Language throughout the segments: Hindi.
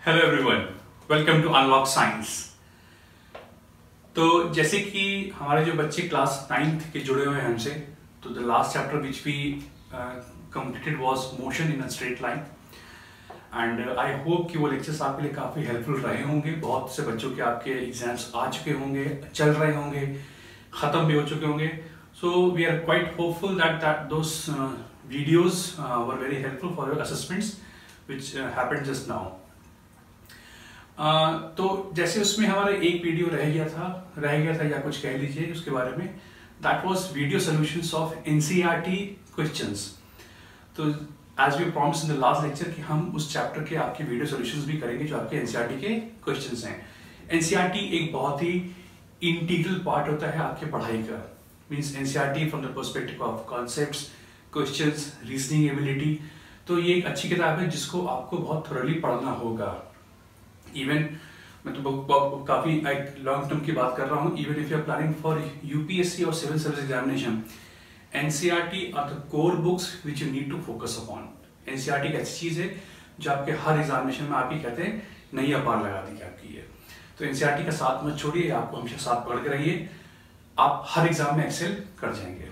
Hello everyone, welcome to unlock science. तो जैसे कि हमारे जो बच्चे क्लास 9th के जुड़े हुए हैं हमसे, तो the last chapter which we completed was motion in a straight line and I hope कि वो लेक्चर्स आपके लिए काफ़ी हेल्पफुल रहे होंगे। बहुत से बच्चों के आपके एग्जाम्स आ चुके होंगे, चल रहे होंगे, ख़त्म भी हो चुके होंगे। So we are quite hopeful that those videos were very helpful for your assessments which happened just now. तो जैसे उसमें हमारा एक वीडियो रह गया था या कुछ कह लीजिए उसके बारे में, that was video solutions of NCERT questions. तो as we promised in the last lecture कि हम उस चैप्टर के आपके वीडियो सॉल्यूशंस भी करेंगे जो आपके एनसीईआरटी के क्वेश्चंस हैं। एनसीईआरटी एक बहुत ही इंटीग्रल पार्ट होता है आपके पढ़ाई का। Means NCERT from the perspective of concepts, questions, reasoning ability. तो ये एक अच्छी किताब है जिसको आपको बहुत थोरली पढ़ना होगा। इवन मैं तो काफी लॉन्ग टर्म की बात कर रहा हूँ। Even if you are planning for UPSC और civil service examination, NCERT are the core books which you need to focus upon. NCERT एक ऐसी चीज है जो आपके हर एग्जामिनेशन में आपकी कहते हैं नैया पार लगा दी आपकी है। तो एनसीईआरटी का साथ मत छोड़िए, आपको हमेशा साथ पकड़ के रहिए, आप हर एग्जाम में एक्सेल कर जाएंगे।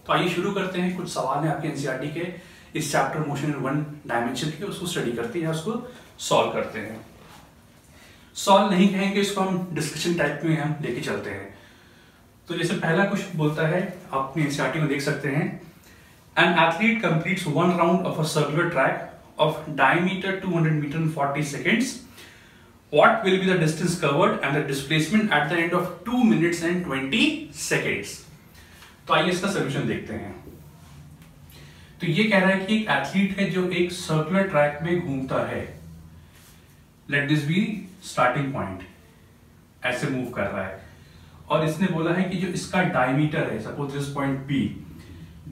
तो आइए शुरू करते हैं। कुछ सवाल है आपके एनसीईआरटी के इस chapter motion in one dimension के, उसको स्टडी करते हैं, उसको सॉल्व करते हैं। सॉल्व नहीं कहेंगे इसको, हम डिस्कशन टाइप में हम लेके चलते हैं। तो जैसे पहला कुछ बोलता है, आप अपनी एनसीईआरटी में देख सकते हैं, an athlete completes one round of a circular track of diameter 200 metre in 40 seconds. What will be the distance covered and the displacement at the end of 2 minutes and 20 seconds. तो आइए इसका सोल्यूशन देखते हैं। तो ये कह रहा है कि एक एथलीट है जो एक सर्कुलर ट्रैक में घूमता है। Let this be starting point, ऐसे मूव कर रहा है और इसने बोला है कि जो इसका डायमीटर है, suppose this point B,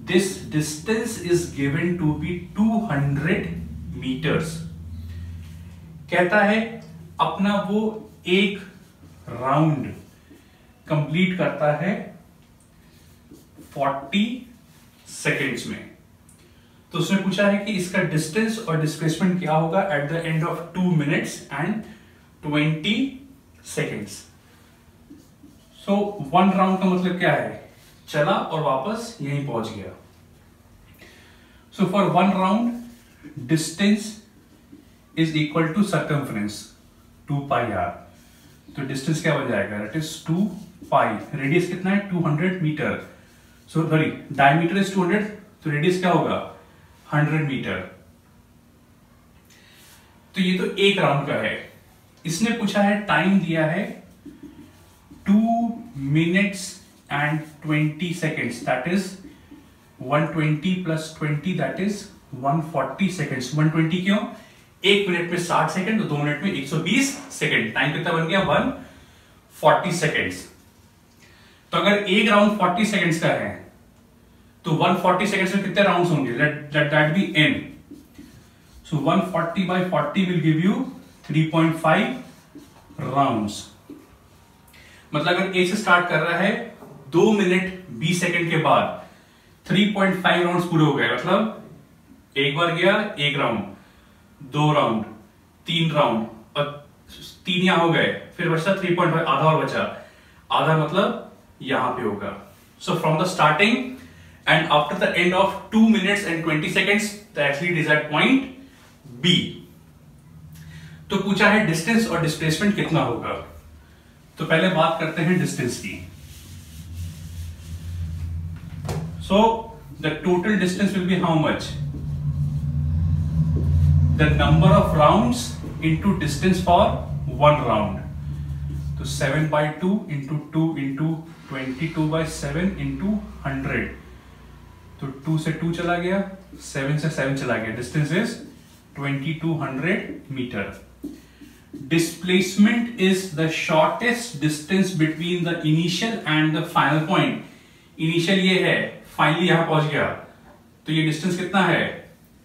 this distance is given to be 200 metres. कहता है अपना वो एक राउंड कंप्लीट करता है 40 सेकेंड्स में। तो उसने पूछा है कि इसका डिस्टेंस और डिस्प्लेसमेंट क्या होगा eight the end of 2 minutes and 20 seconds. So one round का मतलब क्या है, चला और वापस यहीं पहुंच गया। So for one round distance is equal to circumference 2 pi r. तो डिस्टेंस क्या हो जाएगा, दैट इज 2 पाई। रेडियस कितना है, 200 metre. So sorry, diameter is 200, तो रेडियस क्या होगा, 100 मीटर। तो ये तो एक राउंड का है। इसने पूछा है, टाइम दिया है 2 minutes and 20 seconds, that is 120 plus 20 that is 140 seconds. 120 क्यों, एक मिनट में 60 सेकेंड, तो 2 मिनट में 120 सेकेंड। टाइम कितना बन गया, 140 सेकेंड्स। तो अगर एक राउंड 40 सेकेंड्स का है तो 140 सेकेंड्स में कितने राउंड्स होंगे, let that be n। So 140 by 40 will give you 3.5 rounds. मतलब अगर ए से स्टार्ट कर रहा है 2 मिनट 20 सेकेंड के बाद 3.5 राउंड्स पूरे हो गए। मतलब एक बार गया एक राउंड, 2 राउंड, 3 राउंड और 3 यहां हो गए, फिर बचा 3.5, आधा और बचा। आधा मतलब यहां पे होगा। So from the starting and after the end of 2 minutes and 20 seconds the athlete is at point B। तो पूछा है डिस्टेंस और डिस्प्लेसमेंट कितना होगा। तो पहले बात करते हैं डिस्टेंस की। So the total distance will be how much, the number of rounds into distance for one round. तो 7/2 इंटू 2 इंटू 22/7 इंटू 100। तो 2 से 2 चला गया, 7 से 7 चला गया, distance is 2200 metre. Displacement is the shortest distance between the initial and the final point. Initial ये है, फाइनली यहां पहुंच गया, तो ये डिस्टेंस कितना है,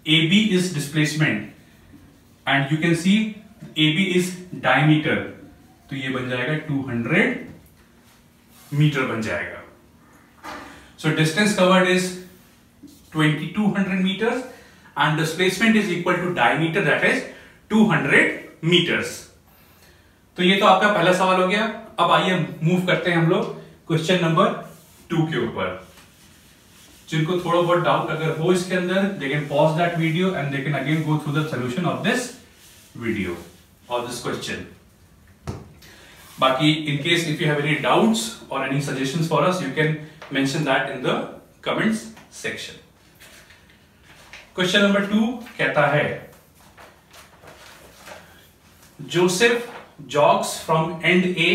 AB is displacement and you can see AB is diameter. तो ये बन जाएगा 200 मीटर बन जाएगा। सो distance covered is 2200 meters and displacement is equal to diameter, that is 200 metres. तो ये तो आपका पहला सवाल हो गया। अब आइए मूव करते हैं हम लोग क्वेश्चन नंबर 2 के ऊपर। जिनको थोड़ा बहुत डाउट अगर हो इसके अंदर, they can pause that video and they can again go through the solution of this video और दिस क्वेश्चन। बाकी in case if you have any doubts or any suggestions for us, you can mention that in the comments section. Question number 2 कहता है Joseph jogs from end A.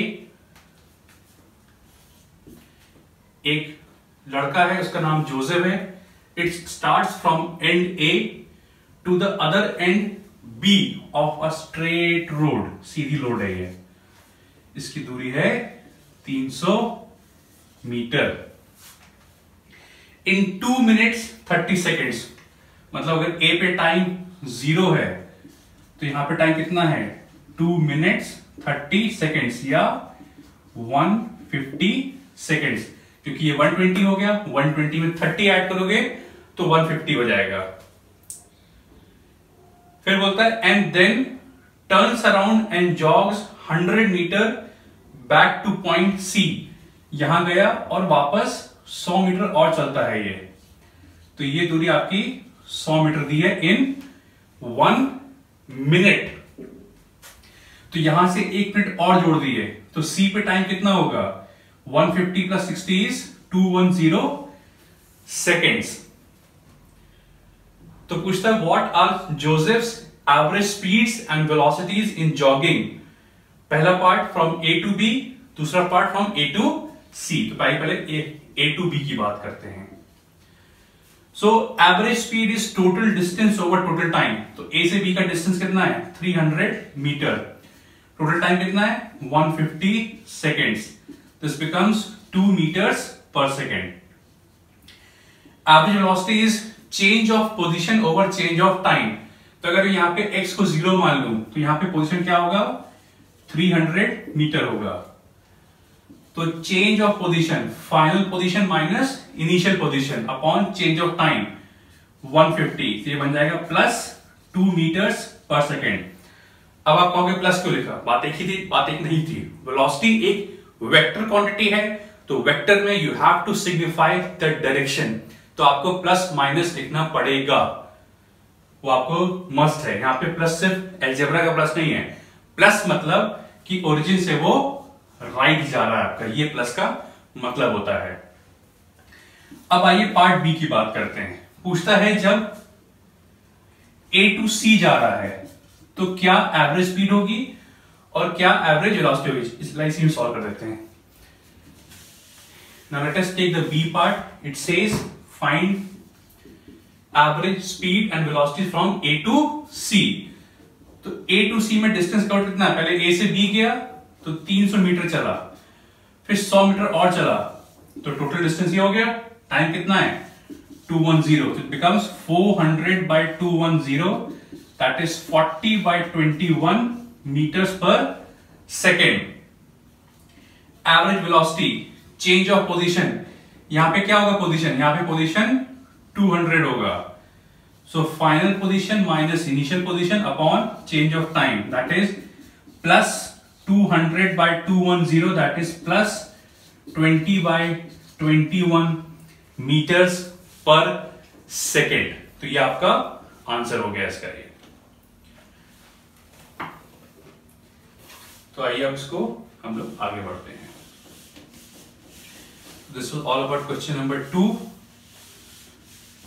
एक लड़का है, उसका नाम जोसेफ है. It starts from end A to the other end B of a straight road. Sidhi road है ये. इसकी दूरी है 300 मीटर. इन 2 minutes 30 seconds. मतलब अगर A पे टाइम 0 है तो यहां पे टाइम कितना है 2 minutes 30 seconds या 150 seconds, क्योंकि ये 120 हो गया. 120 में 30 ऐड करोगे तो 150 हो जाएगा. फिर बोलता है and then turns around and jogs 100 metre back to point C. यहां गया और वापस 100 मीटर और चलता है ये. तो ये दूरी आपकी 100 मीटर दी है इन 1 मिनट. तो यहां से 1 मिनट और जोड़ दिए तो सी पे टाइम कितना होगा 150 प्लस 60 इज 210 सेकेंड्स. तो पूछता है what are Joseph's average speeds and velocities in jogging. पहला part from A to B, दूसरा part from A to C. तो पहले ए टू बी की बात करते हैं. So average speed is total distance over total time. तो ए से बी का डिस्टेंस कितना है 300 मीटर. टोटल टाइम कितना है 150 seconds. This becomes 2 metres per second. Average velocity is change of position over change of time. तो अगर यहां पे x को 0 मान लूं तो यहां पे पोजीशन क्या होगा 300 मीटर होगा. तो change of position, final position minus initial position upon change of time 150. तो ये बन जाएगा प्लस 2 मीटर्स पर सेकेंड. अब आप कहोगे प्लस क्यों लिखा, बात एक ही थी, बात एक नहीं थी. वेलोसिटी एक वेक्टर क्वांटिटी है तो वेक्टर में you have to signify the direction. तो आपको प्लस माइनस लिखना पड़ेगा, वो आपको मस्ट है. यहां पे प्लस सिर्फ अलजेब्रा का प्लस नहीं है. प्लस मतलब कि ओरिजिन से वो राइट जा रहा है आपका, ये प्लस का मतलब होता है. अब आइए पार्ट बी की बात करते हैं. पूछता है जब ए टू सी जा रहा है तो क्या एवरेज स्पीड होगी और क्या एवरेज वेलोसिटी होगी. इस सॉल्व कर देते हैं. Now let us take the B part. It says find average speed and velocity from A to C. तो ए टू सी में डिस्टेंस कवर कितना है, पहले ए से बी गया तो 300 मीटर चला, फिर 100 मीटर और चला तो टोटल डिस्टेंस ये हो गया. टाइम कितना है 210. तो it becomes 400 by 210, that is 40 by 21 metres per second. Average velocity, change of position, यहां पे क्या होगा पोजीशन, यहां पे पोजीशन 200 होगा. So final position minus initial position upon change of time, that is plus 200 by 210, that is plus 20 by 21 meters per second. तो ये आपका आंसर हो गया इसका ये. तो आइए अब इसको हम लोग आगे बढ़ते हैं. This was all about question number 2.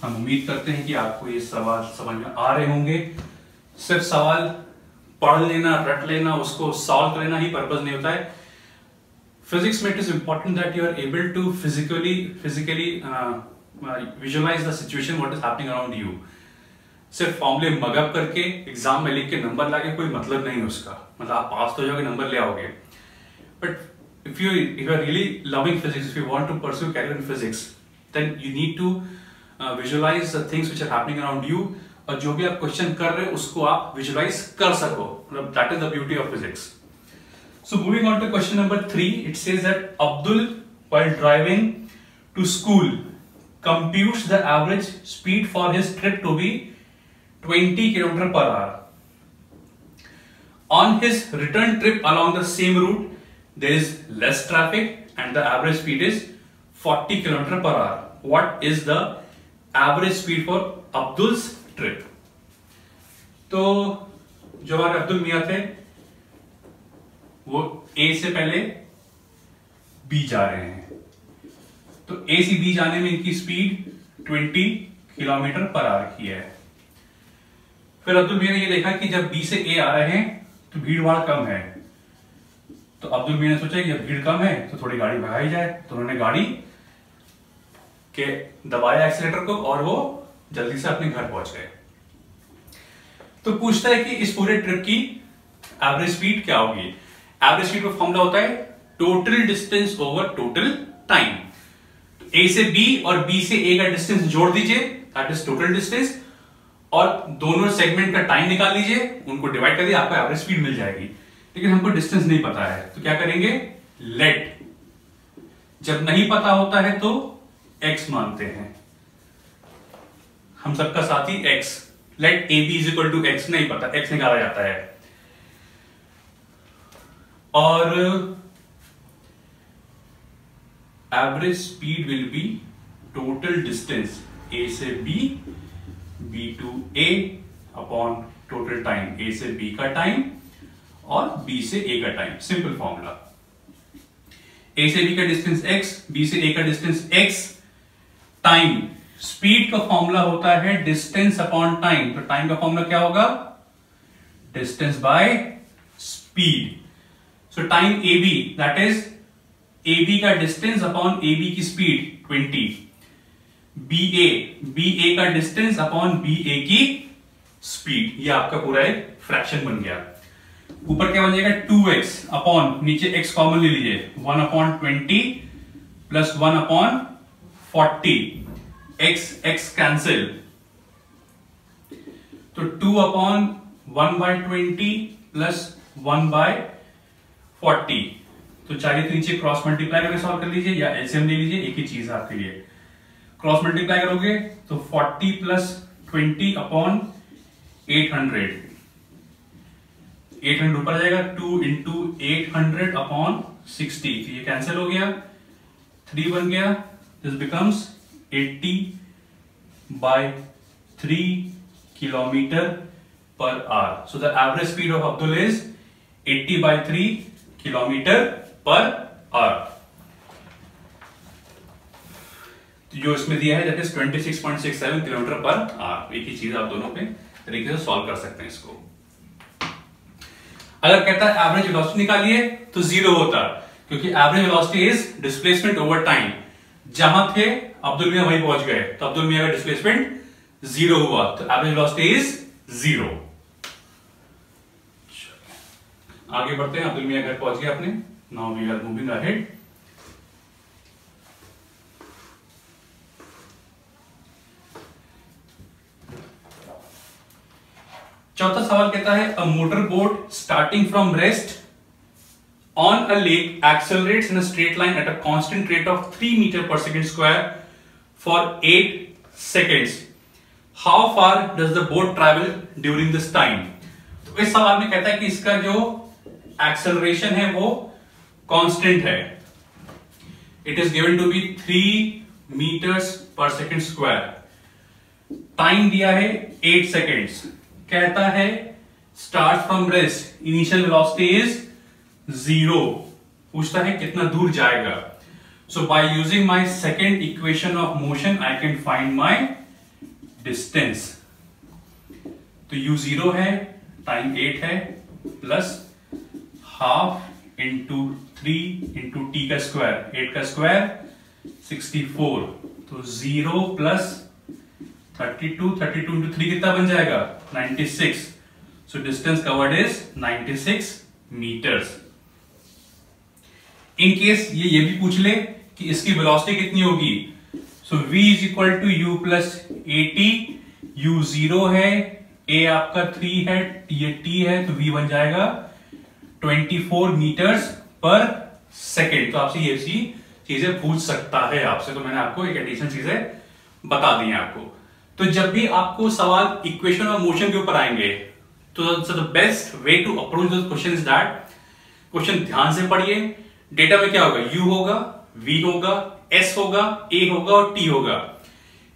हम उम्मीद करते हैं कि आपको ये सवाल समझ में आ रहे होंगे. सिर्फ सवाल पढ़ लेना, रट लेना, उसको सॉल्व करना ही पर्पस नहीं होता है. फिजिक्स में it is important that you are able to physically visualize the situation what is happening around you. सिर्फ फॉर्मूले मगअप करके एग्जाम में लिख के नंबर लाके कोई मतलब नहीं है उसका. मतलब आप पास तो हो जाओगे, नंबर ले आओगे. But if you are really loving physics, if you want to pursue career in physics, then you need to visualize the things which are happening around you. और जो भी आप क्वेश्चन कर रहे हो उसको आप विजुअलाइज कर सको. That is the beauty of physics. So moving on to question number 3, it says that Abdul, while driving to school, computes the average speed for his trip to be 20 km per hour. On his return trip along the same route, there is less traffic and the average speed is 40 km per hour. What is the average speed for Abdul's trip? तो जो हमारे अब्दुल मियां थे वो A से पहले B जा रहे हैं, तो A से B जाने में इनकी स्पीड 20 किलोमीटर पर आवर की है। फिर अब्दुल मियां ने ये देखा कि जब B से A आ रहे हैं तो भीड़ भाड़ कम है, तो अब्दुल मियां ने सोचा कि जब भीड़ कम है तो थोड़ी गाड़ी भगाई जाए, तो उन्होंने गाड़ी के दबाया एक्सीलेटर को और वो जल्दी से अपने घर पहुंच गए। तो पूछता है कि इस पूरे ट्रिप की एवरेज स्पीड क्या होगी। एवरेज स्पीड का फॉर्मूला होता है total distance over total time. A से बी और बी से ए का डिस्टेंस जोड़ दीजिए, दैट इज टोटल डिस्टेंस, और दोनों सेगमेंट का टाइम निकाल लीजिए, उनको डिवाइड कर दिए, आपको एवरेज स्पीड मिल जाएगी। लेकिन हमको डिस्टेंस नहीं पता है, तो क्या करेंगे, लेट, जब नहीं पता होता है तो x मानते हैं, हम सबका साथी x, let A B is equal to X, नहीं पता, x निकाला जाता है। और average speed will be total distance a से b, b to a upon total time, a से b का टाइम और b से a का टाइम, सिंपल फॉर्मूला। a से b का डिस्टेंस x, b से a का डिस्टेंस x, टाइम, स्पीड का फॉर्मूला होता है डिस्टेंस अपॉन टाइम, तो टाइम का फॉर्मूला क्या होगा, distance by speed. So time A B, that is A B का डिस्टेंस अपॉन ए बी की स्पीड 20, बी ए का डिस्टेंस अपॉन बी ए की स्पीड, ये आपका पूरा एक फ्रैक्शन बन गया। ऊपर क्या बन जाएगा, 2x अपॉन, नीचे x कॉमन ले लीजिए, 1 upon 20 plus 1 upon 40, x cancel, तो 2 अपॉन 1 बाय 20 प्लस 1 बाय 40, तो चाहिए तो नीचे क्रॉस मल्टीप्लाई करके सॉल्व कर लीजिए या एलसीएम ले लीजिए, एक ही चीज है आपके लिए। क्रॉस मल्टीप्लाई करोगे तो 40 प्लस 20 अपॉन 800, 800 ऊपर जाएगा, 2 इंटू 800 अपॉन 60, तो ये कैंसिल हो गया, 3 बन गया, this becomes 80 by 3 kilometre per hour. So the average speed of Abdul is 80 by 3 kilometre per hour. जो इसमें दिया है that is 26.67 kilometre per hour. एक ही चीज आप दोनों पे तरीके से सॉल्व कर सकते हैं इसको। अगर कहता है एवरेज वेलोसिटी निकालिए तो 0 होता, क्योंकि average velocity is displacement over time. जहां थे अब्दुल मियां वहीं पहुंच गए, तो अब्दुल मियां का डिस्प्लेसमेंट 0 हुआ, तो एवरेज वेलोसिटी इज 0। आगे बढ़ते हैं, अब्दुल मियां घर पहुंच गए अपने। Now we are moving ahead. चौथा सवाल कहता है a motor boat starting from rest on a lake accelerates in a straight line at a constant rate of 3 metre per second square for 8 seconds. How far does the boat travel during this time. तो इस सवाल में कहता है कि इसका जो एक्सेलरेशन है वो कांस्टेंट है, it is given to be 3 metres per second square. Time दिया है 8 सेकेंड्स। कहता है start from rest, initial velocity is 0। पूछता है कितना दूर जाएगा। So by using my second equation of motion I can find my distance. तो u 0 है, टाइम 8 है, plus half into 3 into T का स्क्वायर, 8 का स्क्वायर 64, तो 0 प्लस 32 इंटू 3 कितना बन जाएगा, 96। So distance covered is 96 metres. In case ये भी पूछ ले कि इसकी वेलोसिटी कितनी होगी, so v is equal to u plus 80, u 0 है, a आपका 3 है, ये t है, तो v बन जाएगा 24 मीटर्स पर सेकेंड। तो आपसे ये चीजें पूछ सकता है आपसे, तो मैंने आपको एक एडिशनल चीजें बता दी हैं आपको। तो जब भी आपको सवाल इक्वेशन ऑफ मोशन के ऊपर आएंगे तो the best way to approach this question is that question ध्यान से पढ़िए। डेटा में क्या होगा, u होगा, v होगा, s होगा, a होगा और t होगा।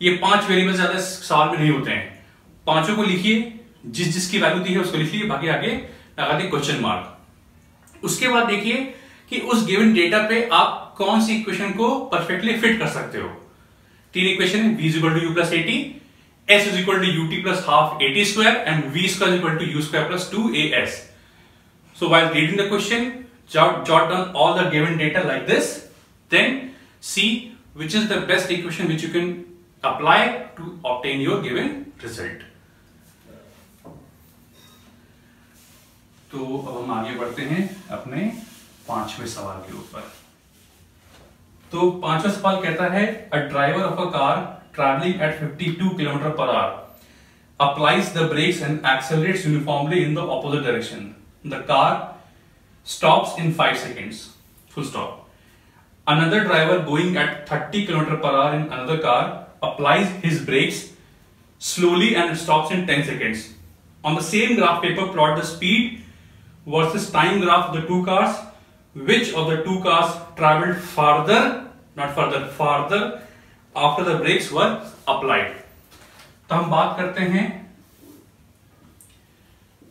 ये 5 वेरिएबल ज्यादा सवाल में नहीं होते हैं, पांचों को लिखिए, जिस जिसकी वैल्यू दी है उसको लिखिए, बाकी आगे लगा दे क्वेश्चन मार्क। उसके बाद देखिए कि उस गिवन डेटा पे आप कौन सी इक्वेशन को परफेक्टली फिट कर सकते हो। 3 इक्वेशन है, v is equal to u plus 80, s is equal to ut plus half 80 square and v square is equal to u square plus 2as. So while reading the question, jot down all the given data like this, then see which is the best equation which you can apply to obtain your given result. तो अब हम आगे बढ़ते हैं अपने 5वें सवाल के ऊपर। तो 5वां सवाल कहता है a driver of a car travelling eight 52 kilometre per our applies the brakes and accelerates uniformly in the opposite direction. The car stops in 5 seconds. Full stop. Another driver going at 30 km per hour in another car applies his brakes slowly and stops in 10 seconds. On the same graph paper, plot the speed versus time graph of the two cars. Which of the two cars traveled farther, not further, farther after the brakes were applied? तो हम बात करते हैं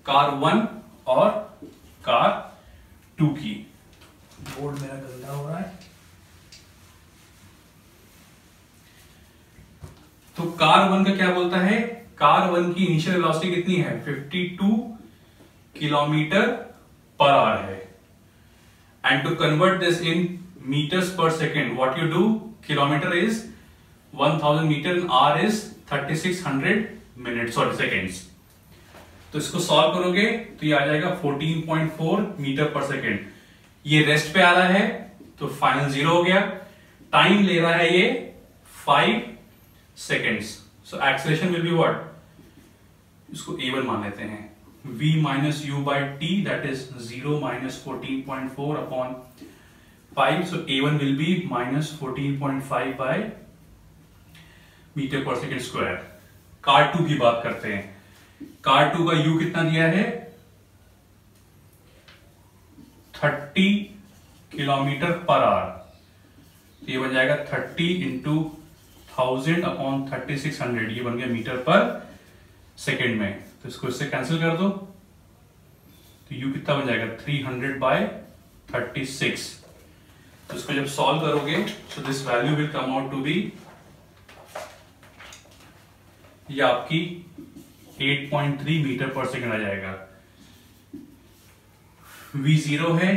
कार 1 और कार 2 की। बोर्ड मेरा गंदा हो रहा है। तो कार 1 का क्या बोलता है, कार 1 की इनिशियल वेलोसिटी कितनी है, 52 किलोमीटर पर आवर है। And to convert this in meters per second, what you do, kilometer is 1000 meter and r is 3600 minutes or seconds. तो इसको सॉल्व करोगे तो ये आ जाएगा 14.4 मीटर पर सेकेंड। ये रेस्ट पे आ रहा है तो फाइनल 0 हो गया। टाइम ले रहा है ये 5 seconds. So acceleration will be what, इसको a1 मान लेते हैं, v minus u by t, that is 0 minus 14.4 upon 5, so a1 will be minus 14.5 by metre per second square. Car 2 की बात करते हैं, कार 2 का u कितना दिया है, 30 किलोमीटर पर आवर, तो ये बन जाएगा 30 इंटू 1000 अपॉन 3600, ये बन गया मीटर पर सेकेंड में। तो इसको इससे कैंसिल कर दो तो u कितना बन जाएगा, 300 बाय 36। तो इसको जब सॉल्व करोगे तो this value will come out to be, ये आपकी 8.3 मीटर पर सेकेंड आ जाएगा। v0 है,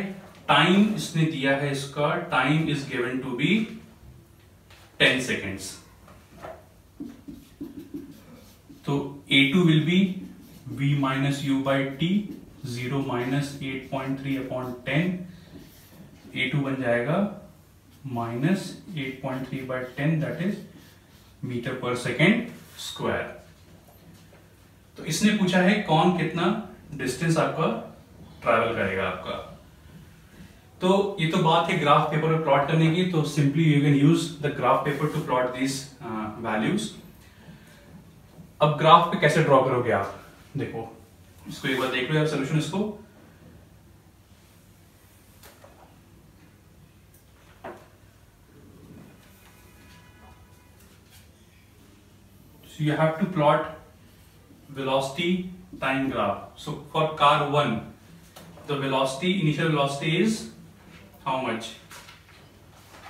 टाइम इसने दिया है, इसका time is given to be 10 seconds. तो a2 will be v minus u by t, 0 minus 8.3 upon 10, a2 बन जाएगा minus 8.3 by 10, that is metre per second square. तो इसने पूछा है कौन कितना डिस्टेंस आपका ट्रैवल करेगा आपका। तो ये तो बात है ग्राफ पेपर पे प्लॉट करने की, तो simply you can use the graph paper two plot this values. अब ग्राफ पे कैसे ड्रॉ करोगे आप, देखो इसको एक बार देख लो यार सोल्यूशन इसको। So you have to plot velocity time graph. So for car 1, the velocity, initial velocity is how much?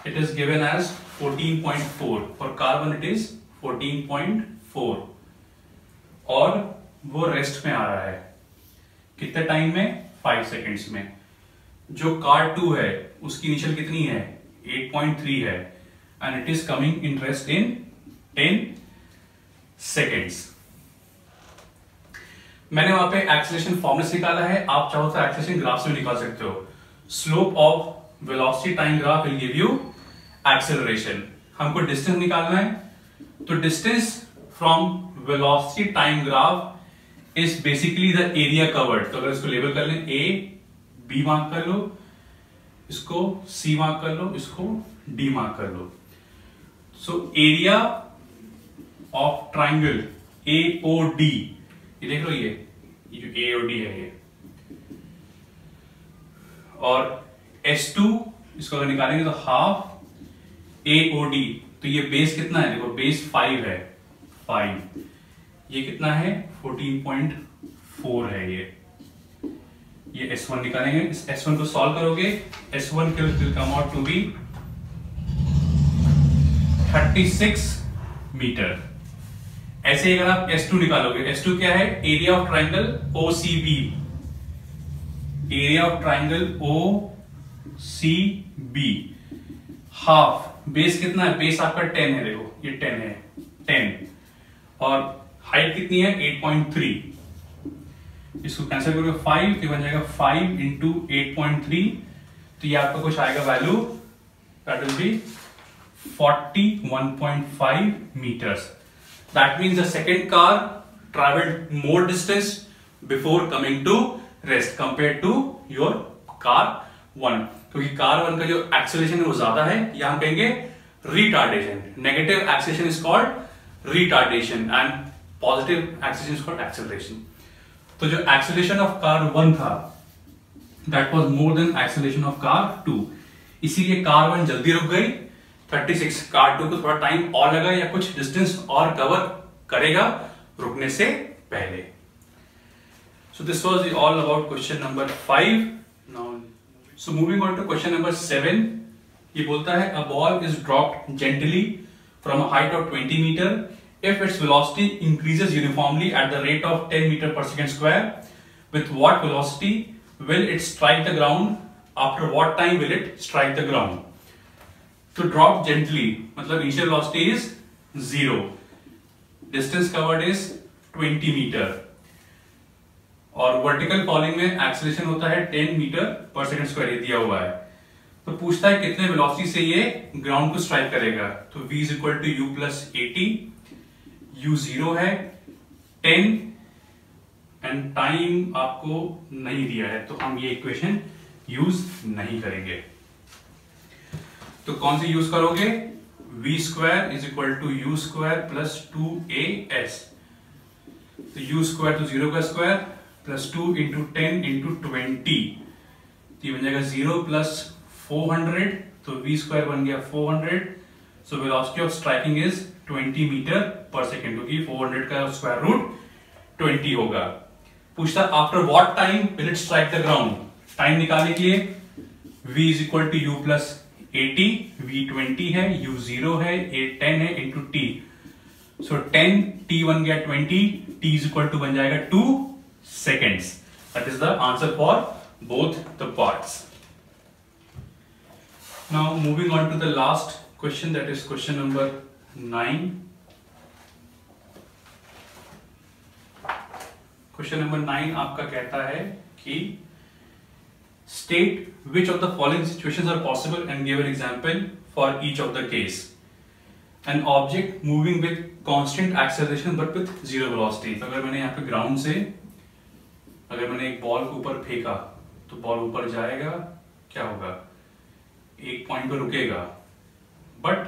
It is given as 14.4. For car 1 it is 14.4 और वो रेस्ट में आ रहा है कितने टाइम में, 5 सेकेंड्स में। जो कार 2 है उसकी इनिशियल कितनी है, 8.3 है, and it is coming in rest in 10 seconds. मैंने वहां पे एक्सेलरेशन फॉर्मूला से निकाला है, आप चाहो तो एक्सेलरेशन ग्राफ से भी निकाल सकते हो। Slope of velocity time graph will give you acceleration. हमको डिस्टेंस निकालना है, तो distance from velocity time graph is basically the area covered. तो अगर इसको लेबल कर लें, ए बी मार्क कर लो, इसको सी मार्क कर लो, इसको डी मार्क कर लो। So area of triangle AOD, ये देख लो, ये ये जो AOD है ये, और S2 इसको अगर निकालेंगे तो हाफ AOD, तो ये बेस कितना है, देखो बेस 5 है, 5, ये कितना है 14.4 है ये S1 निकालेंगे, इस S1 को सॉल्व करोगे, S1 will come out to be 36 metre. ऐसे ही अगर आप S2 निकालोगे, S2 क्या है, area of triangle OCB, area of triangle OCB, half, base कितना है, बेस आपका 10 है, देखो ये 10 है, 10, और हाइट कितनी है 8.3, इसको कैंसिल करोगे 5, तो बन जाएगा 5 इंटू 8.3, तो ये आपका कुछ आएगा value, that will be 41.5 meters. That means the second car traveled more distance before coming to rest compared to your car 1. क्योंकि car 1 का जो acceleration है वो ज्यादा है, या हम कहेंगे retardation. Negative acceleration is called retardation and positive acceleration is called acceleration. तो जो acceleration of car 1 था, that was more than acceleration of car 2. इसीलिए car 1 जल्दी रुक गई, 36, कार 2 को थोड़ा टाइम और लगा या कुछ डिस्टेंस और कवर करेगा रुकने से पहले। So this was all about question number 5. Now, so moving on to question number 7. ये बोलता है a ball is dropped gently from a height of 20 meter if its velocity increases uniformly at the rate of 10 meter per second square. With what velocity will it strike the ground? After what time will it strike the ground? To drop gently मतलब initial velocity is 0, distance covered is 20 meter, और vertical falling में acceleration होता है 10 meter per second square, ये दिया हुआ है। तो पूछता है कितने velocity से ये ground को strike करेगा, तो v is equal to u plus 80, u 0 है, 10 and time आपको नहीं दिया है, तो हम ये equation use नहीं करेंगे। तो कौन सी यूज करोगे, v square is equal to u square plus 2as, तो यू स्क्वायर तो 0 का स्क्वायर प्लस 2 इंटू 10 इंटू 20, ये बन जाएगा 0 प्लस 400, तो v स्क्वायर बन गया 400, so velocity of striking is 20 metre per second, क्योंकि 400 का स्क्वायर रूट 20 होगा। पूछता after what time will it strike the ground, टाइम निकालने के लिए v is equal to u plus 80, v 20 है, u 0 है, a 10 है इंटू t, सो 10 t बन गया 20, t इज इक्वल टू बन जाएगा 2 seconds. That is the answer for both the parts. Now moving on to the last question, that is question number 9. Question number 9 आपका कहता है कि state which of the following situations are possible and give an example for each of the case. An object moving with constant acceleration but with zero velocity. तो अगर मैंने यहाँ पे ग्राउंड से अगर मैंने एक बॉल को ऊपर फेंका तो बॉल ऊपर जाएगा, क्या होगा, एक पॉइंट पर रुकेगा, बट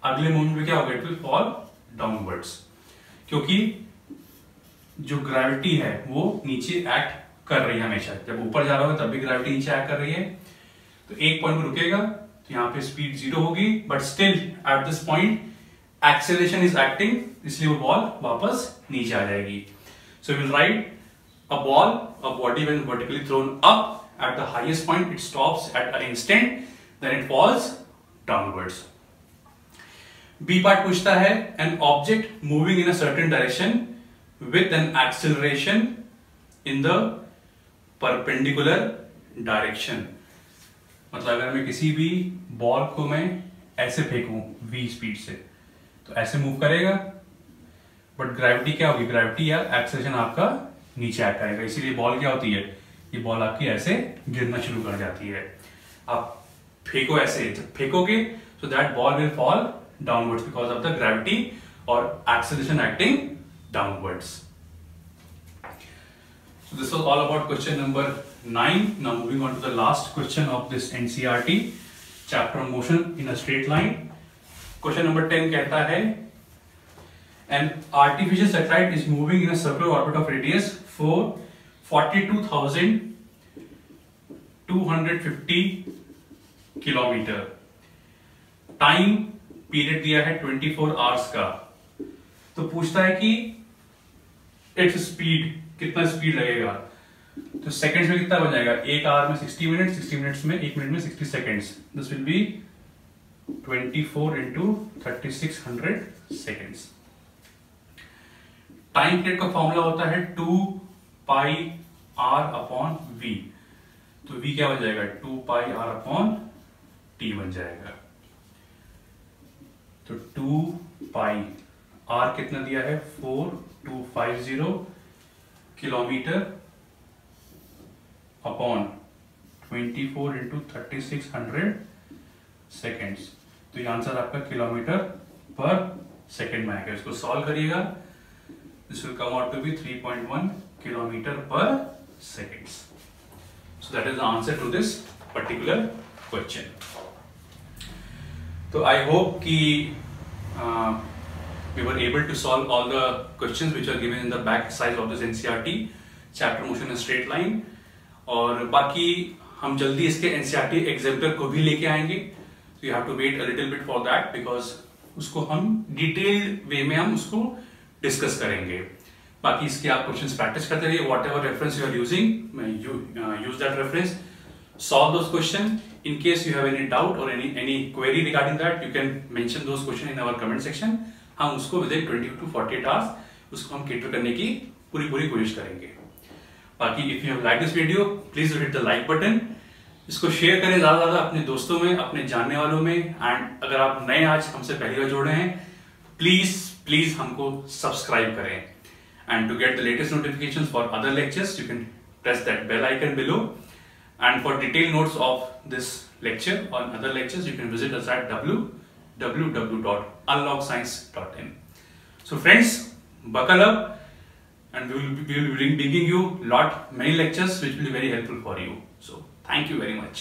अगले मोमेंट में क्या होगा, इट विल फॉल डाउनवर्ड्स, क्योंकि जो ग्रेविटी है वो नीचे एक्ट कर रही है हमेशा, जब ऊपर जा रहा होगा तब भी ग्रेविटी नीचे एक्ट कर रही है, तो एक पॉइंट पर रुकेगा तो यहाँ पे स्पीड 0 होगी, but still at this point acceleration is acting, इसलिए वो बॉल वापस नीचे आ जाएगी। So will write a ball, a body when vertically thrown up at the highest point, it stops at an instant, then it falls downwards. B part पूछता है an object moving in a certain direction with an acceleration in the perpendicular direction, मतलब अगर मैं किसी भी बॉल को मैं ऐसे फेंकूं v स्पीड से तो ऐसे मूव करेगा, बट ग्रेविटी क्या होगी, ग्रेविटी या एक्सेलरेशन आपका नीचे आ जाएगा, इसीलिए बॉल क्या होती है, ये बॉल आपकी ऐसे गिरना शुरू कर जाती है। आप फेंको ऐसे, जब फेंकोगे so that ball will fall downwards because of the gravity or acceleration acting downwards. So this was all about question number 9. Now moving on to the last question of this NCERT chapter motion in a straight line. Question number 10 कहता है an artificial satellite is moving in a circular orbit of radius for 42,250 kilometre. Time period दिया है 24 आवर्स का। तो पूछता है कि इट्स स्पीड, कितना स्पीड लगेगा। तो सेकंड्स में कितना बन जाएगा, 1 आवर में 60 मिनट, 60 मिनट्स में 1 मिनट में 60 seconds. This will be 24 into 3600 seconds. Time period का फॉर्मूला होता है 2 पाई r अपॉन v। तो v क्या बन जाएगा, 2 पाई r अपॉन t बन जाएगा। तो 2 पाई r कितना दिया है, 4250 किलोमीटर अपॉन 24 into 3600 सेकेंड्स। तो ये आंसर आपका किलोमीटर पर सेकेंड में आएगा। इसको सॉल्व करिएगा, this will come out to be 3.1 kilometre per seconds. So that is the answer to this particular question. तो आई होप कि we were able to solve all the questions which are given in the back side of this NCERT chapter motion and straight line। और बाकी हम जल्दी इसके NCERT एग्जाम्पलर को भी लेके आएंगे। So you have to wait a little bit for that because उसको हम डिटेल्ड वे में हम उसको डिस्कस करेंगे। बाकी इसके आप क्वेश्चंस प्रैक्टिस करते रहिए, whatever reference you are using, use that reference, solve those question. In case you have any doubt or any query regarding that, you can mention those questions in our comment section। हम उसको within 20 to 48 hours उसको हम कैटर करने की पूरी कोशिश करेंगे। बाकी if you have liked this video, please hit the like button। इसको शेयर करें ज्यादा अपने दोस्तों में, अपने जानने वालों में। एंड अगर आप नए आज हमसे पहली बार जुड़े हैं, प्लीज हमको सब्सक्राइब करें। And to get the latest notifications for other lectures, you can press that bell icon below. And for detailed notes of this lecture or other lectures, you can visit us at www.unlockscience.in। So friends, buckle up and we will be bringing you many lectures which will be very helpful for you. So thank you very much.